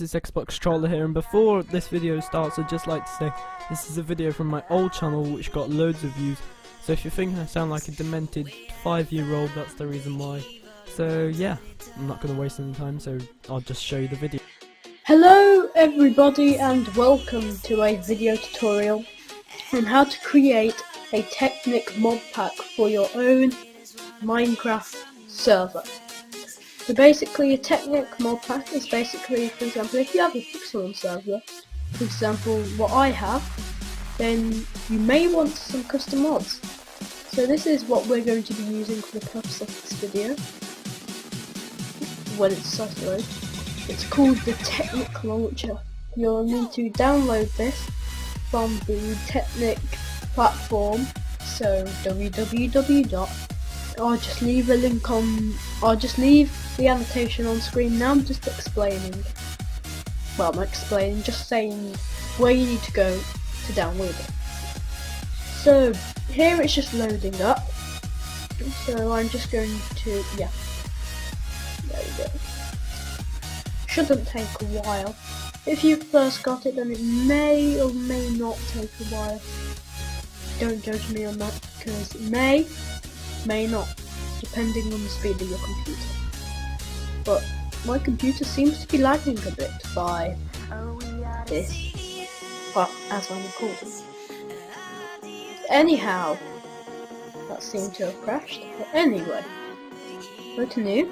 It's XboxTroller here, and before this video starts I'd just like to say this is a video from my old channel which got loads of views, so if you're thinking I sound like a demented 5-year-old, that's the reason why. So yeah, I'm not going to waste any time, so I'll just show you the video. Hello everybody and welcome to a video tutorial on how to create a Technic Modpack for your own Minecraft server. So basically a Technic Modpack is basically, for example, if you have a Pixel server, for example what I have, then you may want some custom mods. So this is what we're going to be using for the purpose of this video, when it's starts to load. It's called the Technic Launcher. You'll need to download this from the Technic platform, so I'll just leave a link on, I'll just leave the annotation on screen now. I'm just explaining, well not explaining, just saying where you need to go to download it. So here it's just loading up, so I'm just going to, yeah, there you go. Shouldn't take a while. If you first got it, then it may or may not take a while. Don't judge me on that, because it may not, depending on the speed of your computer. But my computer seems to be lagging a bit by this, as I'm recording. Anyhow, that seemed to have crashed. But anyway, go to new,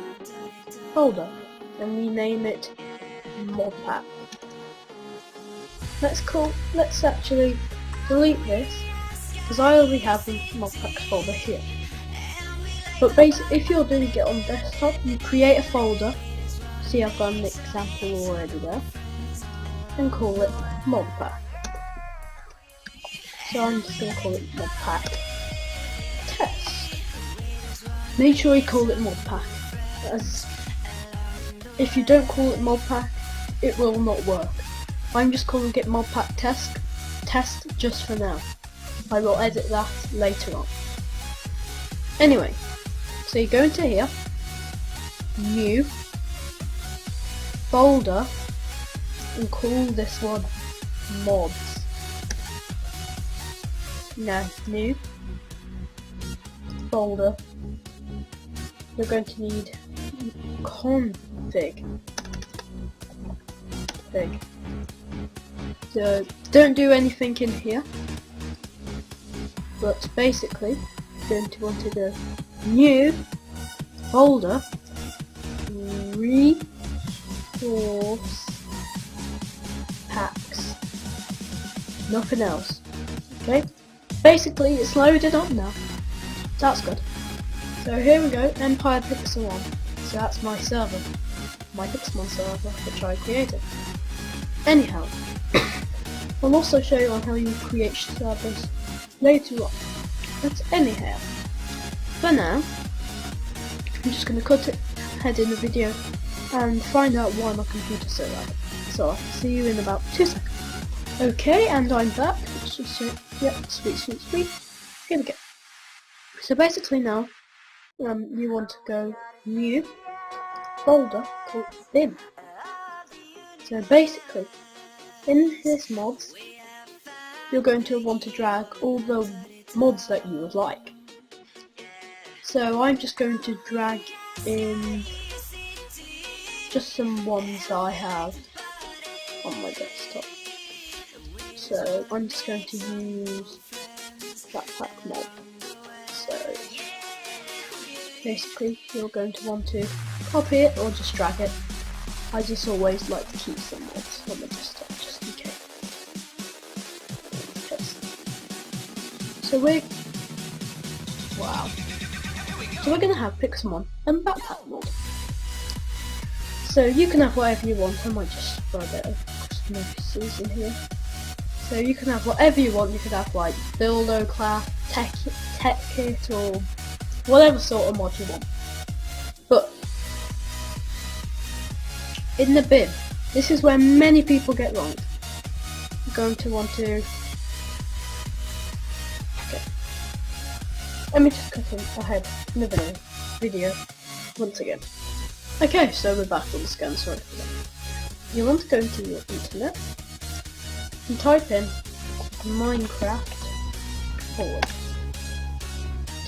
folder, and rename it Modpack. Let's actually delete this, because I already have the Modpack folder here. But basically, if you're doing it on desktop, you create a folder. See, I've got an example already there, and call it Modpack. So I'm just going to call it Modpack Test. Make sure you call it Modpack, as if you don't call it Modpack, it will not work. I'm just calling it Modpack Test just for now. I will edit that later on. Anyway, so you go into here, new, folder, and call this one mods. Now, new, folder, you're going to need config. So don't do anything in here, but basically you're going to want to go new, folder, resource packs, nothing else. Okay, basically it's loaded up now. That's good. So here we go, Empire Pixel 1. So that's my server, my Pixelmon server, which I created. Anyhow, I'll also show you on how you create servers later on. But anyhow, for now, I'm just going to cut it ahead in the video and find out why my computer's so loud. So I'll see you in about 2 seconds. Okay, and I'm back. Let's just say, yep, sweet. Here we go. So basically now, you want to go new, folder called bin. So basically, in this mods, you're going to want to drag all the mods that you would like. So I'm just going to drag in just some ones that I have on my desktop. So I'm just going to use backpack mod. So basically you're going to want to copy it or just drag it. I just always like to keep some mods on the desktop just in case. So we're going to have Pixelmon and Backpack mod. So you can have whatever you want. I might just throw a bit of customizers in here. So you can have whatever you want. You could have like Buildo Craft, Tech Kit, or whatever sort of mod you want. But in the bin, this is where many people get wrong. You're going to want to, okay, let me just cut ahead in the video once again. Okay, so we're back on the scan, sorry for that. you want to go to your internet and type in Minecraft forward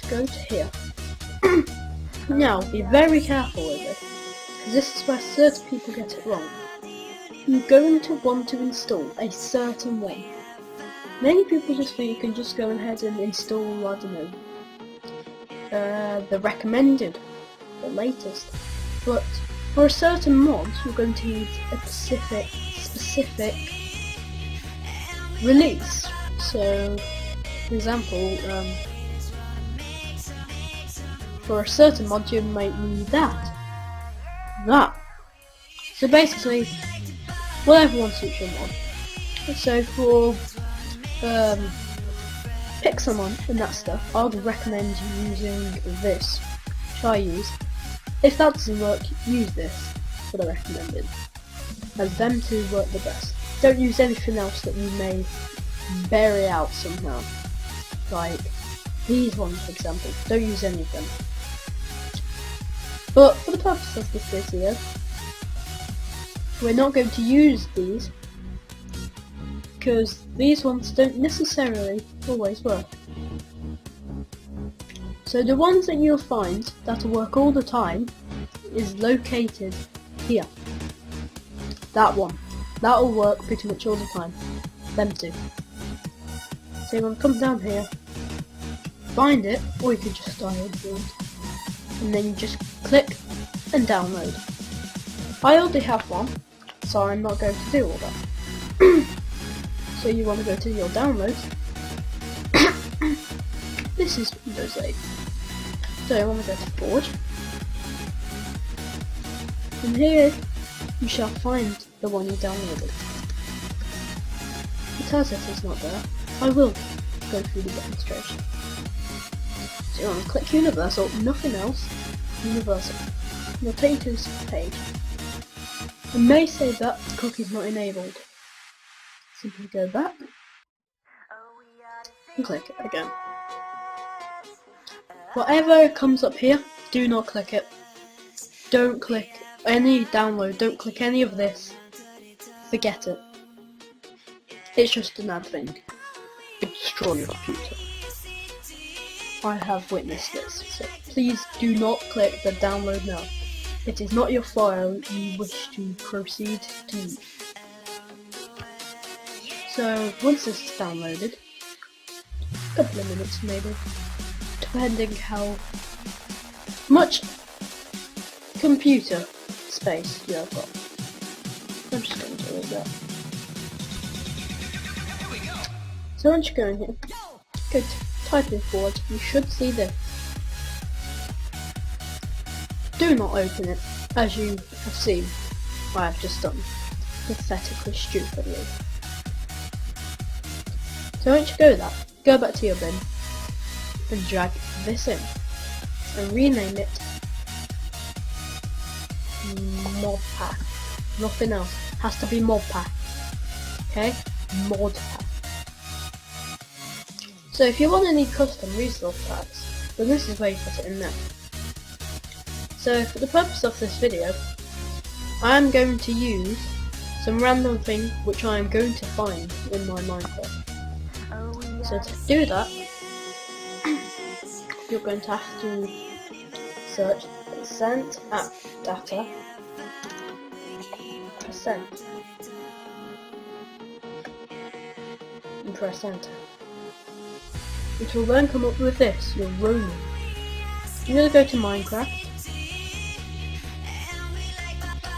to go to here. Now be very careful with this, because this is where certain people get it wrong. You're going to want to install a certain one. Many people just think you can just go ahead and install, I don't know, the recommended, the latest. But for a certain mod, you're going to need a specific release. So, for example, for a certain mod, you might need that. So basically, whatever one suits your mod. So for Pixelmon and that stuff, I would recommend you using this, which I use. If that doesn't work, use this, what I recommended, as them two work the best. Don't use anything else that you may bury out somehow, like these ones for example. Don't use any of them. But for the purpose of this video, we're not going to use these, because these ones don't necessarily always work. So the ones that you'll find that'll work all the time is located here. That one. That'll work pretty much all the time. Them two. So you want to come down here, find it, or you could just download if you want. And then you just click and download. I already have one, so I'm not going to do all that. So you want to go to your downloads. This is Windows 8. So you want to go to Forge. And here you shall find the one you downloaded. Because it is not there, I will go through the demonstration. So you want to click Universal, nothing else, Universal. And it'll take you to this page. It may say that the cookie's not enabled. Simply go back and click it again. Whatever comes up here, do not click it. Don't click any download, don't click any of this. Forget it. It's just another thing. It'll destroy your computer. I have witnessed this, so please do not click the download now. It is not your file you wish to proceed to use. So once this is downloaded, a couple of minutes maybe, depending how much computer space you have got. I'm just going to read that. So once you go in here, go to type in forward, you should see this. Do not open it, as you have seen I have just done, pathetically stupidly. So once you go that, go back to your bin and drag this in and rename it Modpack. Nothing else. Has to be Modpack. Okay? Modpack. So if you want any custom resource packs, then this is where you put it in there. So for the purpose of this video, I am going to use some random thing which I am going to find in my Minecraft. So to do that, you're going to have to search percent app data percent and press enter. It will then come up with this, your roaming. I'm going to go to Minecraft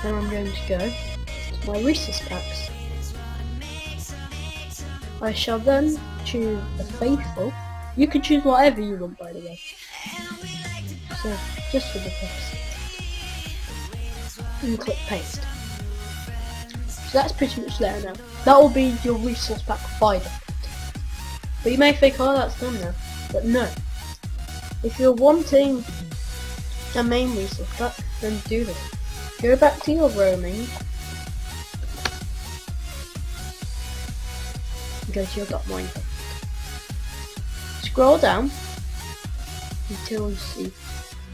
and I'm going to go to my resource packs. I shall then choose a faithful. You can choose whatever you want, by the way. So, just for the purpose. And click paste. So that's pretty much there now. That will be your resource pack by default. But you may think, oh, that's done now. But no. If you're wanting a main resource pack, then do this. Go back to your roaming. Go to your .minecraft. Scroll down until you see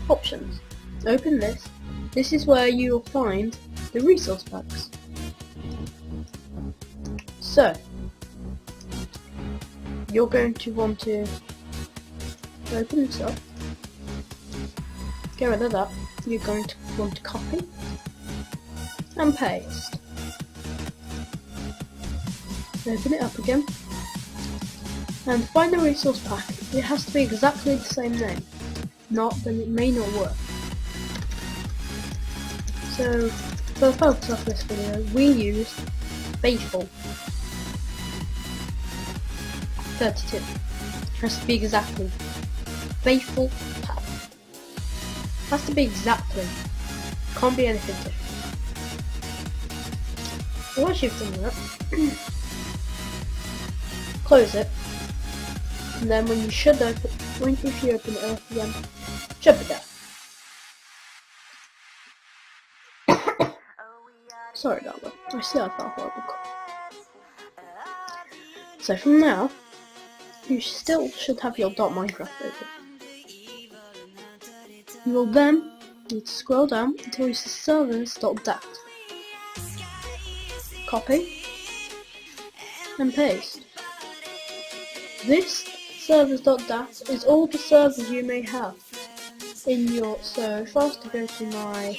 options. Open this. This is where you will find the resource packs. So you're going to want to open this up, get rid of that. You're going to want to copy and paste. Open it up again and find a resource pack. It has to be exactly the same name, not then it may not work. So for the purpose of this video we used Faithful 32. It has to be exactly Faithful pack. Has to be exactly. Can't be anything different. Once you've done that, close it, and then when you should open, if you open it up again, shut it down. Sorry about that. I still have that horrible cough. So from now, you still should have your .minecraft open. You will then need to scroll down until you see servers.dat. Copy and paste. This servers.dat is all the servers you may have in your. So if I was to go to my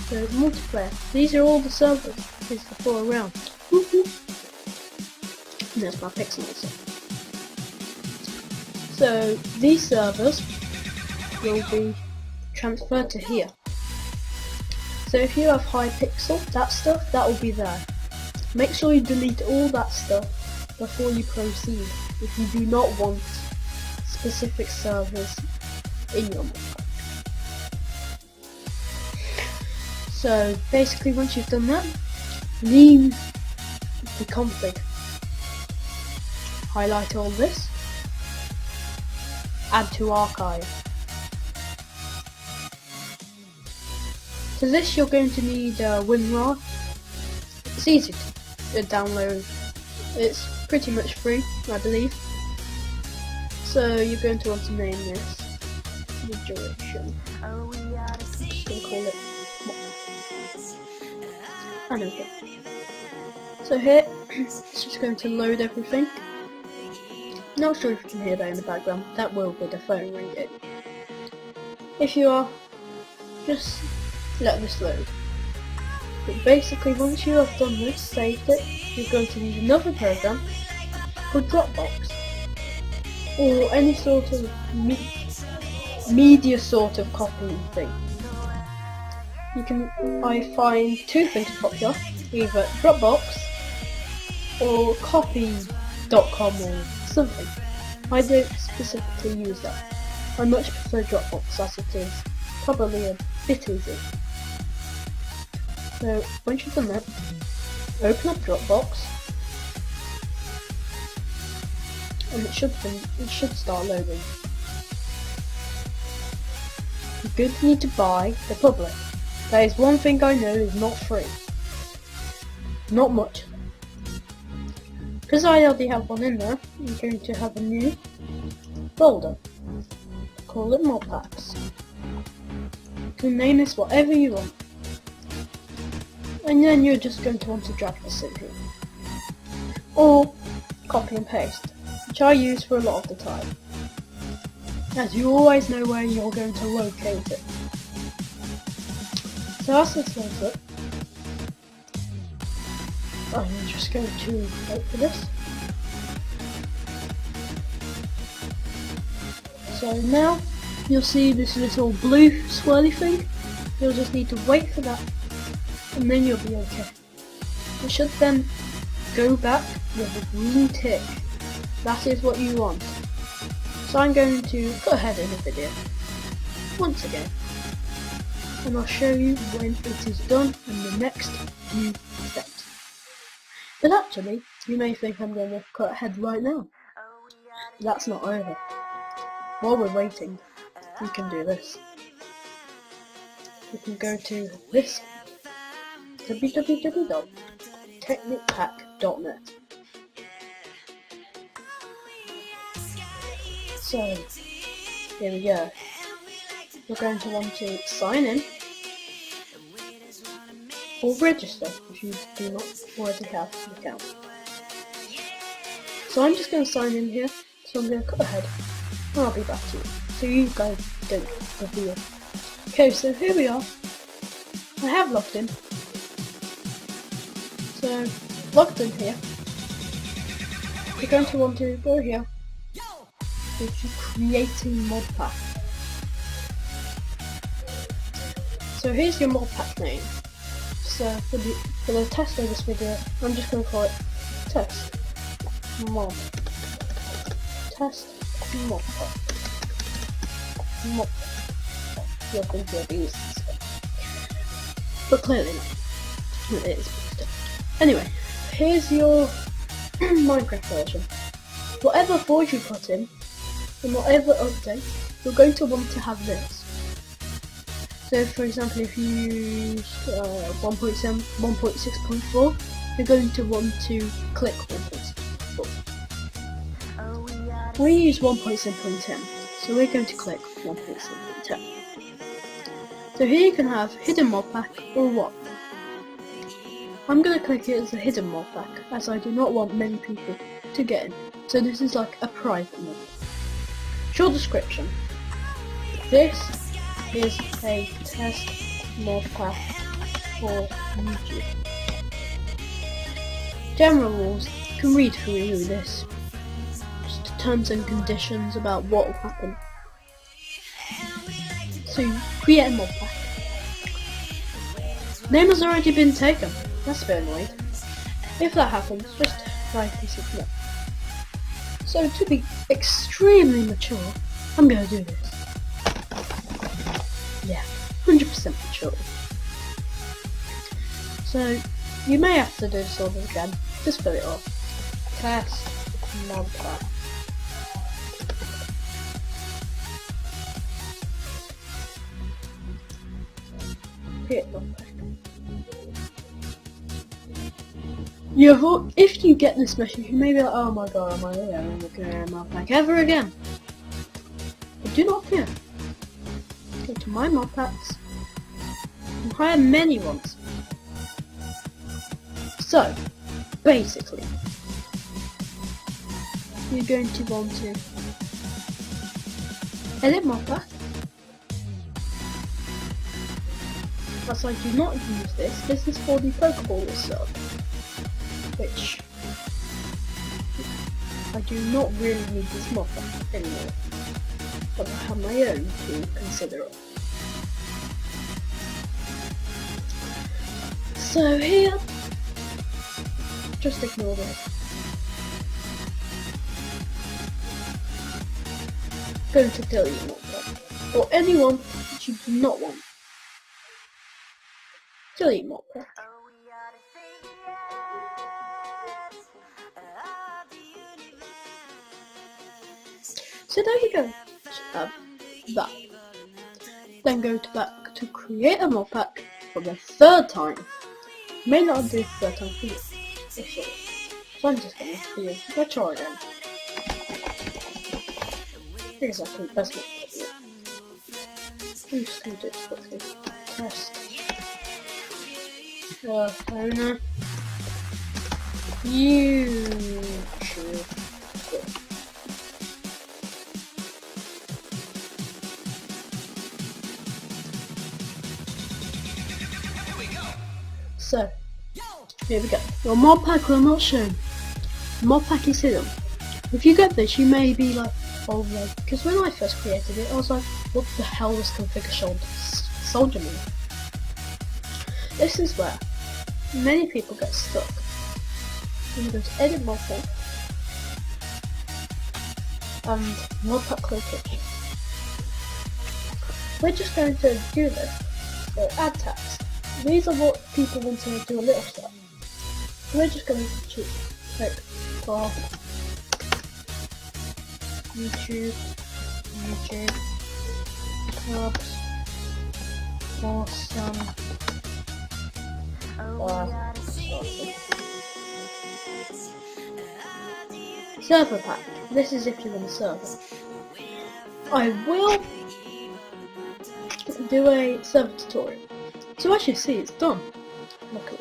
so multiplayer, these are all the servers is the 4 around. And there's my pixels. So these servers will be transferred to here. So if you have Hypixel, that stuff, that will be there. Make sure you delete all that stuff before you proceed if you do not want specific servers in your map. So basically once you've done that, leave the config. Highlight all this. Add to archive. For this you're going to need WinRAR. It's easy to download. It's pretty much free, I believe. So you're going to want to name this the duration. I'm just going to call it and okay. So here it's just going to load everything. Not sure if you can hear that in the background. That will be the phone ringing. If you are, just let this load. But basically once you have done this, saved it, you're going to need another program called Dropbox, or any sort of media sort of copying thing. I find 2 things popular, either Dropbox or copy.com or something. I don't specifically use that. I much prefer Dropbox as it is probably a bit easier. So once you've done that, open up Dropbox and it should start loading. You're going to need to buy the public. That is one thing I know is not free. Not much. Because I already have one in there, I'm going to have a new folder. Call it Modpacks. You can name this whatever you want. And then you're just going to want to drag this in here. Or copy and paste, which I use for a lot of the time, as you always know where you're going to locate it. So as this loads up, I'm just going to wait for this. So now you'll see this little blue swirly thing. You'll just need to wait for that, and then you'll be okay. It should then go back with a green tick. That is what you want. So I'm going to go ahead in the video once again, and I'll show you when it is done and the next few steps. But actually, you may think I'm going to cut ahead right now. That's not over. While we're waiting, we can do this. We can go to this www.technicpack.net. So, here we go. We're going to want to sign in. or register if you do not already have an account. So I'm just going to sign in here, so I'm going to cut ahead and I'll be back to you, so you guys don't reveal. Okay, so here we are. I have logged in. So, logged in here. You're going to want to go here, go to creating modpack. So here's your modpack name. So for the test of this video, I'm just going to call it test mod. Test modpack. You're going to be used this way. But clearly not. It is. Anyway, here's your Minecraft version. Whatever void you put in whatever update, you're going to want to have this. So for example, if you use 1.7, 1.6.4, you're going to want to click 1.6.4. We use 1.7.10, so we're going to click 1.7.10. So here you can have hidden modpack or what. I'm going to click it as a hidden modpack, as I do not want many people to get in. So this is like a private mod. Short description. This is a test modpack for YouTube. General rules, you can read through this. Just terms and conditions about what will happen. So you create a modpack. Name has already been taken. That's a bit annoying. If that happens, just try to submit. So to be extremely mature, I'm gonna do this. Yeah, 100% mature. So you may have to do this all again. Just fill it off. Test modpack. Create modpack. If you get this message, you may be like, oh my god, am I ever looking at modpack ever again? But do not fear. Go to my modpacks and hire many ones. So, basically, you're going to want to edit modpack. As I do not use this is for the Pokeball server, which I do not really need this modpack anymore, but I have my own to consider it. So here, just ignore that. Going to delete modpack, or anyone that you do not want. Delete modpack. So there you go. Have that. Then go back to create a modpack for the third time. May not do the third time for you. So I'm just going to do it. Let's try again. Exactly, that's what I'm doing. I'm just going to do it quickly. Test. Owner. YouTube. So, here we go. Your modpack will not show. Modpack is hidden. If you get this, you may be like, oh no, because when I first created it, I was like, what the hell was configure soldier mean? This is where many people get stuck. You go to edit modpack and modpack location. We're just going to do this. So add tags. These are what people want to do a little stuff. We're just going to choose like for YouTube, clubs, awesome, server pack. This is if you want a server. I will do a server tutorial. So as you see, it's done. Luckily.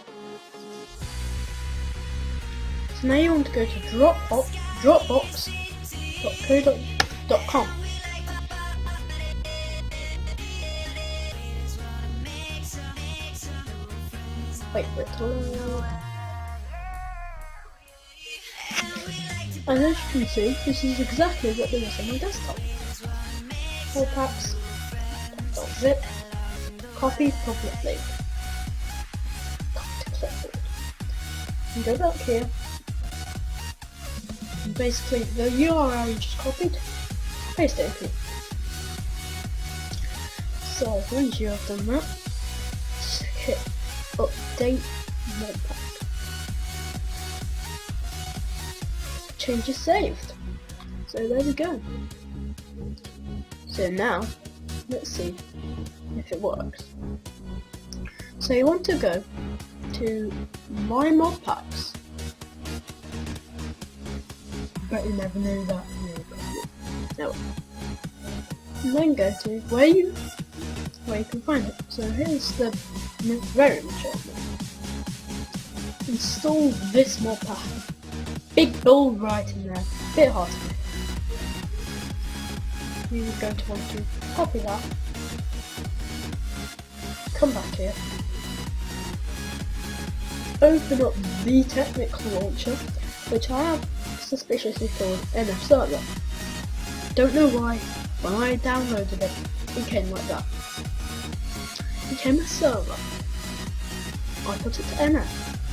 So now you want to go to dropbox.co.com. Wait for it to load. And as you can see, this is exactly what there is on my desktop. Mudpacks, .zip, copy public link. Copy to clipboard. And go back here. And basically the URL you just copied, paste it in here. So once you have done that, just hit update mudpack. Change is saved. So there we go. So now, let's see if it works. So you want to go to My Modpacks. Bet you never knew that. No. And then go to where you can find it. So here's the very mature one. Install this modpack. Big bold writing there. Bit hard to read. You are going to want to copy that. Come back here. Open up the Technic launcher, which I have suspiciously called NF Server. Don't know why. When I downloaded it, it came like that. It came a server. I put it to NF,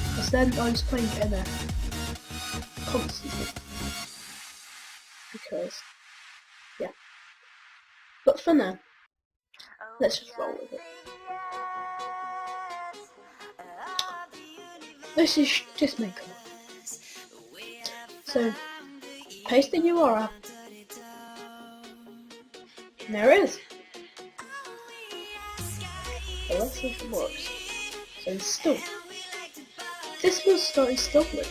because then I was playing NF constantly. Because, yeah. But for now, let's just roll with it. This is just make up. So, paste the URL. And there it is. So let's see if it works. So install. This will start installing.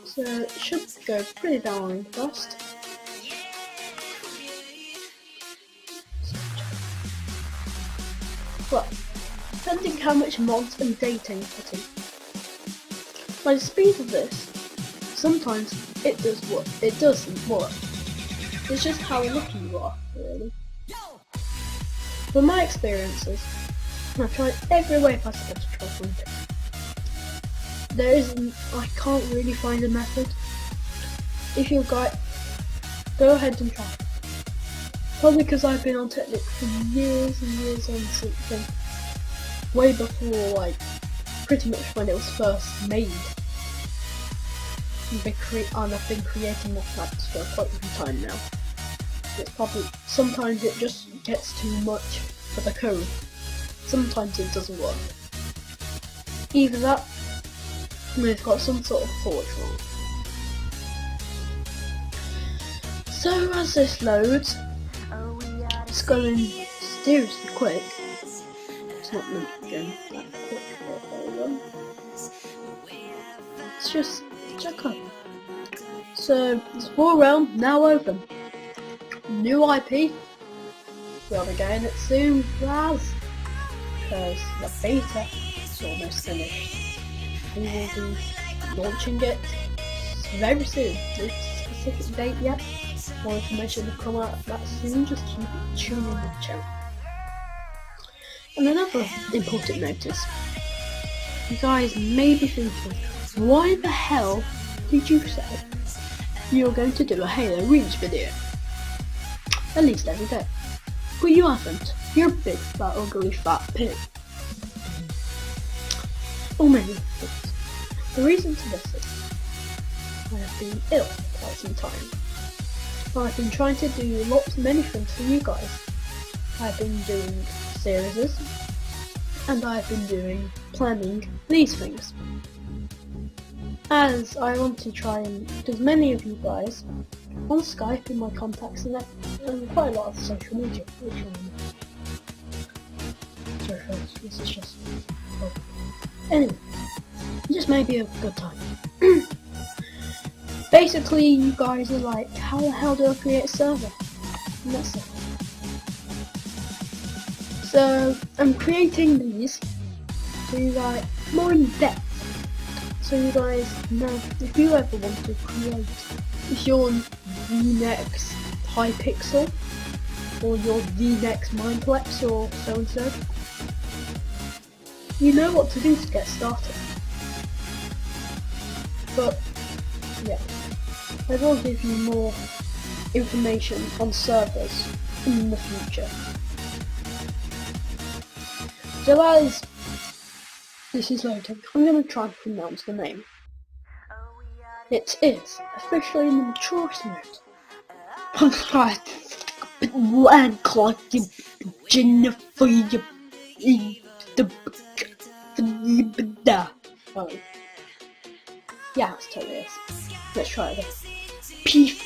So it should go pretty darn fast. Well, depending how much mods and data you put in. By the speed of this, sometimes it does work. It doesn't work. It's just how lucky you are, really. From my experiences, I've tried every way possible to try to find it. I can't really find a method. If you've got it, go ahead and try. Probably because I've been on Technic for years and years on something. Way before, like, pretty much when it was first made. And I've been creating modpacks for quite some time now. It's probably, sometimes it just gets too much for the code. Sometimes it doesn't work. Either that, or it's got some sort of forge wrong. So as this loads, it's going seriously quick. It's not meant to go that quick, but there we go. Let's just check up. So this 4 realm now open. New IP. We'll be getting it soon, Raz. Because the beta is almost finished. We will be launching it very soon. No specific date yet. More information will come out that soon. Just keep tuning in the channel. And another important notice. You guys may be thinking, why the hell did you say you're going to do a Halo Reach video? At least every day. But you haven't. You're a big, fat, ugly, fat pig. Or many things. The reason to this is I have been ill for quite some time. I've been trying to do many things for you guys. I've been doing series, and I've been planning these things. As I want to try and, because many of you guys on Skype in my contacts and quite a lot of social media, which sorry folks, this is just anyway, it just may be a good time. Basically, you guys are like, how the hell do I create a server? And that's it. So I'm creating these so you guys more in depth. So you guys know if you ever want to create, if you're the next Hypixel or you're the next Mineplex or so and so, you know what to do to get started. But yeah, I will give you more information on servers in the future. So as this is loading, I'm going to try and pronounce the name. It is officially in the maturity mode. Oh. Yeah, it's totally is. Let's try it again. Peace.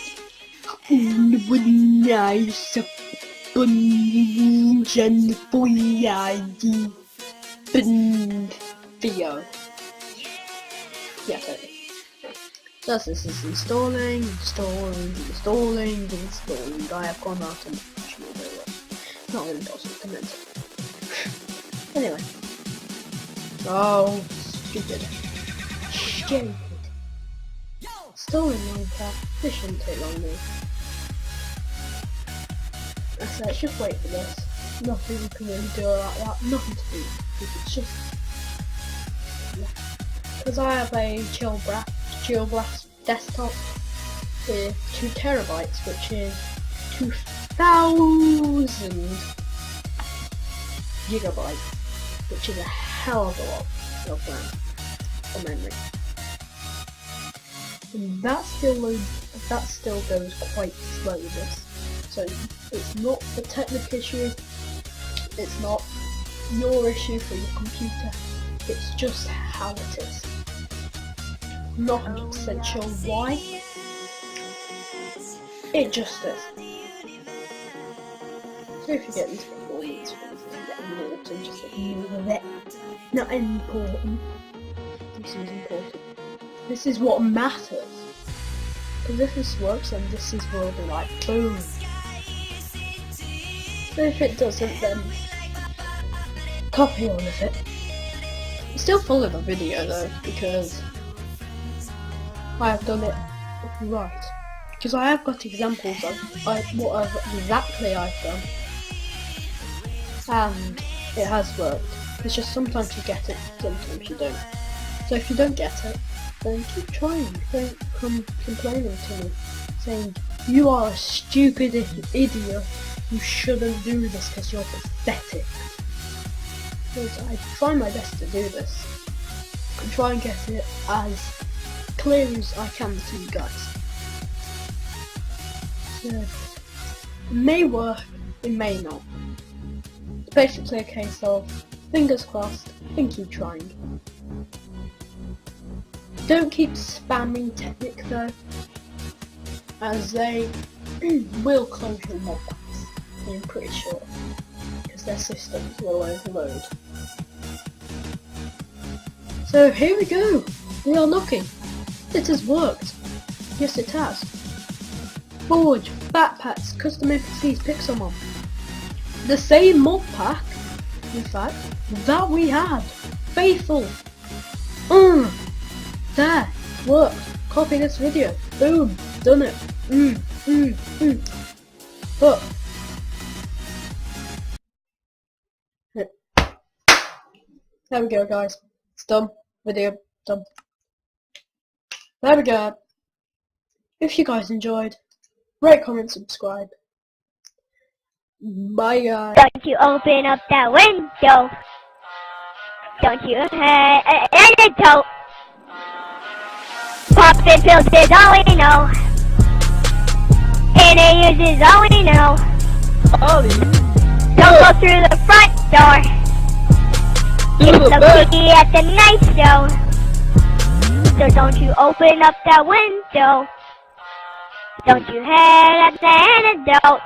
Video. Yeah, totally. Thus this is installing. I have gone out and not really possible to mention. Anyway. Oh, stupid. Installing Minecraft. This shouldn't take long though. I said, just wait for this. Nothing you can really do like that. Nothing to do. It's just. Because I have a chill blast desktop with 2 terabytes, which is 2,000 gigabytes, which is a hell of a lot of memory. And that still goes quite slow. So it's not a technical issue. It's not your issue for your computer. It's just how it is. I'm not 100% sure why. It just is. So if you get these performance ones, if you get Norton, just ignore it. Not important. This is important. This is what matters. Because if this works, then this is will be like boom. So if it doesn't, then copy all of it. Still follow the video though, because I have done it right. Because I have got examples of what exactly I've done, and it has worked. It's just sometimes you get it, sometimes you don't. So if you don't get it, then keep trying. Don't come complaining to me, saying you are a stupid idiot. You shouldn't do this because you're pathetic. Because I try my best to do this and try and get it as clear as I can to you guys. So, it may work, it may not. It's basically a case of fingers crossed and keep trying. Don't keep spamming Technic though, as they will close your modpacks. I'm pretty sure, because their systems will overload. So here we go, we are looking. It has worked. Yes it has. Forge, backpacks, custom NPCs, Pixelmon. The same mod pack, in fact, that we had. Faithful. There, worked. Copy this video. Boom, done it. But there we go guys, it's done, video done. There we go. If you guys enjoyed, rate, comment, subscribe. Bye guys. Don't you open up that window. Don't you don't. Poppin' pills is all we know. And it uses all we know. Don't go through the front door. It's so creaky at the night show. So don't you open up that window. Don't you head at the antidote.